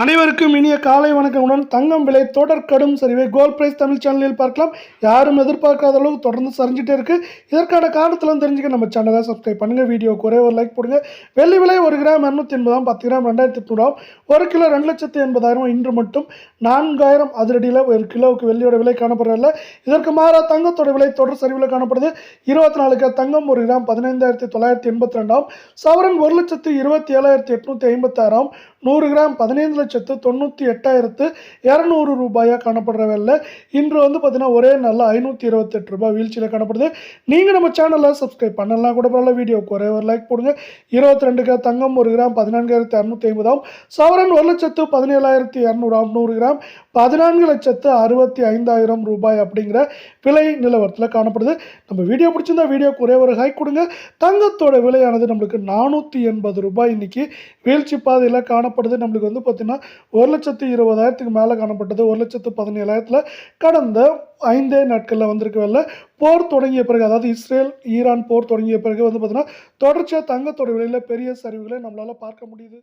அனைவருக்கும் இனிய காலை வணக்கமுடன் தங்கம் விலை தொடர் கடும் சரிவை கோல்ட் பிரைஸ் தமிழ் சேனலில் பார்க்கலாம். யாரும் எதிர்பார்க்காத அளவுக்கு தொடர்ந்து சரிஞ்சிட்டே இருக்கு. இதற்கான காரணத்தில் தெரிஞ்சுக்க நம்ம சேனலை சப்ஸ்கிரைப் பண்ணுங்க. வீடியோக்கு ஒரே ஒரு லைக் போடுங்க. வெள்ளி விலை 1 கிராம் 280, 10 கிராம் 2800, 1 கிலோ 2,80,000. இன்று மட்டும் 4000 அதிரடியில் 1 கிலோவுக்கு வெள்ளியோட விலை காணப்படுறதில்ல. இதற்கு மாறாக தங்கத்தோட விலை தொடர் சரிவில் காணப்படுது. 24 கேரட் தங்கம் 1 கிராம் 15,982, சவரன் 1,27,856, 100 கிராம் 15,98,200 ரூபாயாக காணப்படுற வேலை இன்று பார்த்தீங்கன்னா ஒரே நாளில் 528 ரூபாய் வீழ்ச்சியில் காணப்படுது. நீங்கள் நம்ம சேனலில் சப்ஸ்கிரைப் பண்ணலாம் கூட பரவாயில்ல. வீடியோக்கு ஒரே ஒரு லைக் போடுங்க. 22 கிராம் தங்கம் 1 கிராம் 14,650, சவரன் 1,17,200, 100 கிராம் 14,65,000 ரூபாய் அப்படிங்கிற விலை நிலவரத்தில் காணப்படுது. நம்ம வீடியோ பிடிச்சிருந்தா வீடியோக்கு ஒரே ஒரு ஹைக் கொடுங்க. தங்கத்தோட விலையானது நம்மளுக்கு 480 ரூபாய் இன்னைக்கு வீழ்ச்சி பாதையில் காணப்படுது. நம்மளுக்கு பார்த்தீங்கன்னா 1,20,000 மேலே காணப்பட்டது. 1,17,000 கடந்த 5 நாட்களில் வந்திருக்க வேலை. போர் தொடங்கிய பிறகு, அதாவது இஸ்ரேல் ஈரான் போர் தொடங்கிய பிறகு பார்த்தீங்கன்னா தொடர்ச்சியாக தங்கத்தோட விலையில் பெரிய சரிவுகளை நம்மளால் பார்க்க முடியுது.